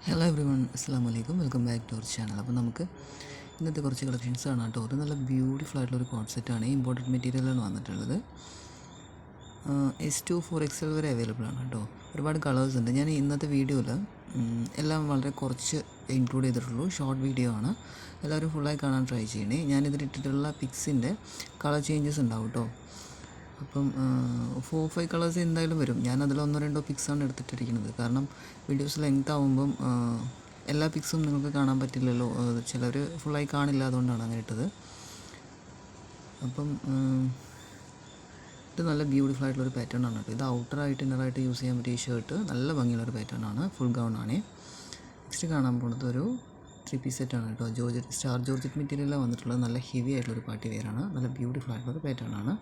Hello every one, അസ്സാം വലൈക്കും. Welcome back to our channel. അപ്പോൾ നമുക്ക് ഇന്നത്തെ കുറച്ച് കളക്ഷൻസ് ആണ് കേട്ടോ. ഒരു നല്ല ബ്യൂട്ടിഫുൾ ആയിട്ടുള്ളൊരു കോഡ് സെറ്റാണ്. ഇമ്പോർട്ടഡ് മെറ്റീരിയലാണ് വന്നിട്ടുള്ളത്. S2 4XL വരെ അവൈലബിൾ ആണ് കേട്ടോ. ഒരുപാട് കളേഴ്സ് ഉണ്ട്. ഞാൻ ഇന്നത്തെ വീഡിയോയിൽ എല്ലാം വളരെ കുറച്ച് ഇൻക്ലൂഡ് ചെയ്തിട്ടുള്ളൂ. ഷോർട്ട് വീഡിയോ ആണ്. എല്ലാവരും ഫുള്ളായി കാണാൻ ട്രൈ ചെയ്യണേ. ഞാനിതിലിട്ടിട്ടുള്ള പിക്സിൻ്റെ കളർ ചേഞ്ചസ് ഉണ്ടാവും കേട്ടോ. അപ്പം 4-5 കളേഴ്സ് എന്തായാലും വരും. ഞാൻ അതിൽ 1-2 പിക്സാണ് എടുത്തിട്ടിരിക്കുന്നത്. കാരണം വീഡിയോസ് ലെങ്ത് ആകുമ്പം എല്ലാ പിക്സും നിങ്ങൾക്ക് കാണാൻ പറ്റില്ലല്ലോ. ചിലർ ഫുള്ളായി കാണില്ല, അതുകൊണ്ടാണ് അങ്ങനെ ഇട്ടത്. അപ്പം ഇത് നല്ല ബ്യൂട്ടിഫുൾ ആയിട്ടുള്ളൊരു പാറ്റേൺ ആണ് കേട്ടോ. ഇത് ഔട്ടറായിട്ട് ഇന്നറായിട്ട് യൂസ് ചെയ്യാൻ പറ്റിയ ഷർട്ട്. നല്ല ഭംഗിയുള്ളൊരു പാറ്റേൺ ആണ്. ഫുൾ ഗൗൺ ആണ്. നെക്സ്റ്റ് കാണാൻ പോകുന്നത് ഒരു 3 പീസ് സെറ്റാണ് കേട്ടോ. സ്റ്റാർ ജോർജറ്റ് മെറ്റീരിയലാണ് വന്നിട്ടുള്ളത്. നല്ല ഹെവി ആയിട്ടുള്ളൊരു പാർട്ടി വെയറാണ്. നല്ല ബ്യൂട്ടിഫുൾ ആയിട്ടുള്ളൊരു പാറ്റേൺ ആണ്.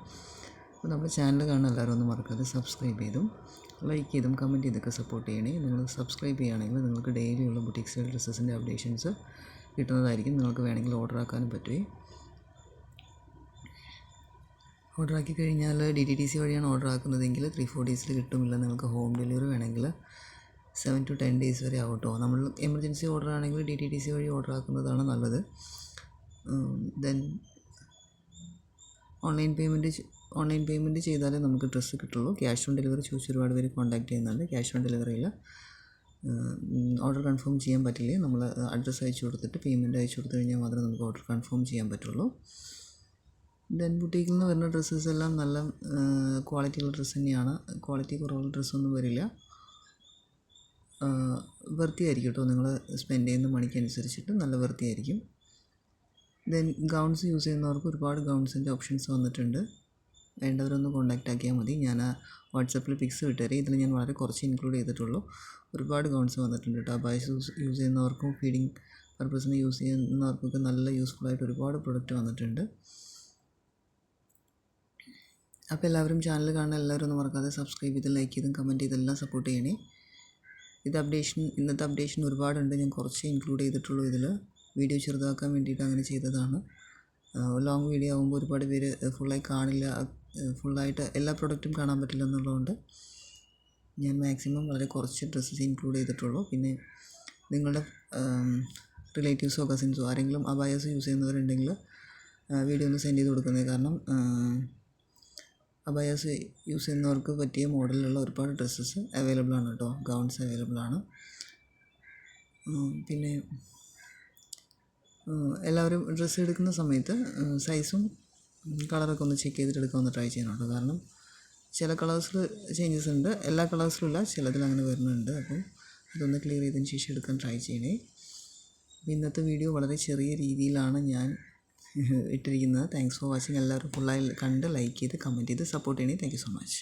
അപ്പോൾ നമ്മുടെ ചാനൽ കാണുന്ന എല്ലാവരും ഒന്ന് മറക്കാതെ സബ്സ്ക്രൈബ് ചെയ്തും ലൈക്ക് ചെയ്തും കമൻറ്റ് ചെയ്തൊക്കെ സപ്പോർട്ട് ചെയ്യണേ. നിങ്ങൾ സബ്സ്ക്രൈബ് ചെയ്യുകയാണെങ്കിൽ നിങ്ങൾക്ക് ഡെയിലിയുള്ള ബുട്ടീക് സ്റ്റൈൽ ഡ്രസ്സസിൻ്റെ അപ്ഡേഷൻസ് കിട്ടുന്നതായിരിക്കും. നിങ്ങൾക്ക് വേണമെങ്കിൽ ഓർഡർ ആക്കാനും പറ്റുമേ. ഓർഡർ ആക്കി കഴിഞ്ഞാൽ DTDC വഴിയാണ് ഓർഡർ ആക്കുന്നതെങ്കിൽ 3-4 ഡേയ്സിൽ കിട്ടുമില്ല. നിങ്ങൾക്ക് ഹോം ഡെലിവറി വേണമെങ്കിൽ 7 to 10 ഡേയ്സ് വരെ ആവും കേട്ടോ. നമ്മൾ എമർജൻസി ഓർഡർ ആണെങ്കിൽ DTDC വഴി ഓർഡർ ആക്കുന്നതാണ് നല്ലത്. ദെൻ ഓൺലൈൻ പേയ്മെൻറ്റ് ചെയ്താലേ നമുക്ക് ഡ്രസ്സ് കിട്ടുള്ളൂ. ക്യാഷ് ഓൺ ഡെലിവറി ചോദിച്ച് ഒരുപാട് പേര് കോൺടാക്ട് ചെയ്യുന്നുണ്ട്. ക്യാഷ് ഓൺ ഡെലിവറിയിൽ ഓർഡർ കൺഫേം ചെയ്യാൻ പറ്റില്ല. നമ്മൾ അഡ്രസ്സ് അയച്ചു കൊടുത്തിട്ട് പേയ്മെൻറ്റ് അയച്ചു കൊടുത്തു കഴിഞ്ഞാൽ മാത്രമേ നമുക്ക് ഓർഡർ കൺഫേം ചെയ്യാൻ പറ്റുള്ളൂ. ദെൻ ബുട്ടീക്കിൽ നിന്ന് വരുന്ന ഡ്രസ്സസ് എല്ലാം നല്ല ക്വാളിറ്റിയുള്ള ഡ്രസ്സ് തന്നെയാണ്. ക്വാളിറ്റി കുറവുള്ള ഡ്രസ്സൊന്നും വരില്ല. വൃത്തിയായിരിക്കും കേട്ടോ. നിങ്ങൾ സ്പെൻഡ് ചെയ്യുന്ന മണിക്കനുസരിച്ചിട്ട് നല്ല വൃത്തിയായിരിക്കും. ദെൻ ഗൗൺസ് യൂസ് ചെയ്യുന്നവർക്ക് ഒരുപാട് ഗൗൺസിൻ്റെ ഓപ്ഷൻസ് വന്നിട്ടുണ്ട്. വേണ്ടവരൊന്ന് കോൺടാക്റ്റ് ആക്കിയാൽ മതി. ഞാൻ വാട്സപ്പിൽ പിക്സ് വിട്ടുതരാം. ഇതിൽ ഞാൻ വളരെ കുറച്ച് ഇൻക്ലൂഡ് ചെയ്തിട്ടുള്ളൂ. ഒരുപാട് ഗൗൺസ് വന്നിട്ടുണ്ട് കേട്ടോ. അബായസ് യൂസ് ചെയ്യുന്നവർക്കും ഫീഡിങ് പർപ്പസിന് യൂസ് ചെയ്യുന്നവർക്കൊക്കെ നല്ല യൂസ്ഫുള്ളായിട്ട് ഒരുപാട് പ്രൊഡക്റ്റ് വന്നിട്ടുണ്ട്. അപ്പോൾ എല്ലാവരും ചാനൽ കാണുന്ന എല്ലാവരും ഒന്ന് മറക്കാതെ സബ്സ്ക്രൈബ് ചെയ്ത് ലൈക്ക് ചെയ്തും കമൻറ്റ് ചെയ്തെല്ലാം സപ്പോർട്ട് ചെയ്യണേ. ഇന്നത്തെ അപ്ഡേഷൻ ഒരുപാടുണ്ട്. ഞാൻ കുറച്ച് ഇൻക്ലൂഡ് ചെയ്തിട്ടുള്ളൂ. ഇതിൽ വീഡിയോ ചെറുതാക്കാൻ വേണ്ടിയിട്ട് അങ്ങനെ ചെയ്തതാണ്. ലോങ് വീഡിയോ ആകുമ്പോൾ ഒരുപാട് പേര് ഫുള്ളായി കാണില്ല. ഫുള്ളായിട്ട് എല്ലാ പ്രൊഡക്റ്റും കാണാൻ പറ്റില്ല എന്നുള്ളതുകൊണ്ട് ഞാൻ മാക്സിമം വളരെ കുറച്ച് ഡ്രസ്സസ് ഇൻക്ലൂഡ് ചെയ്തിട്ടുള്ളൂ. പിന്നെ നിങ്ങളുടെ റിലേറ്റീവ്സോ കസിൻസോ ആരെങ്കിലും അബായാസ് യൂസ് ചെയ്യുന്നവരുണ്ടെങ്കിൽ വീഡിയോ ഒന്ന് സെൻഡ് ചെയ്ത് കൊടുക്കുന്നത്. കാരണം അബായാസ് യൂസ് ചെയ്യുന്നവർക്ക് പറ്റിയ മോഡലിലുള്ള ഒരുപാട് ഡ്രസ്സസ് അവൈലബിൾ ആണ് കേട്ടോ. ഗൗൺസ് അവൈലബിൾ ആണ്. പിന്നെ എല്ലാവരും ഡ്രസ്സ് എടുക്കുന്ന സമയത്ത് സൈസും കളറൊക്കെ ഒന്ന് ചെക്ക് ചെയ്തിട്ട് എടുക്കാൻ ഒന്ന് ട്രൈ ചെയ്യണം കേട്ടോ. കാരണം ചില കളേഴ്സിൽ ചേഞ്ചസ് ഉണ്ട്. എല്ലാ കളേഴ്സിലും ഇല്ല, ചിലതിൽ അങ്ങനെ വരുന്നുണ്ട്. അപ്പം അതൊന്ന് ക്ലിയർ ചെയ്തതിന് ശേഷം എടുക്കാൻ ട്രൈ ചെയ്യണേ. ഇന്നത്തെ വീഡിയോ വളരെ ചെറിയ രീതിയിലാണ് ഞാൻ ഇട്ടിരിക്കുന്നത്. Thanks for watching. എല്ലാവരും ഫുള്ളായി കണ്ട് ലൈക്ക് ചെയ്ത് കമൻറ്റ് ചെയ്ത് സപ്പോർട്ട് ചെയ്യണേ. Thank you so much.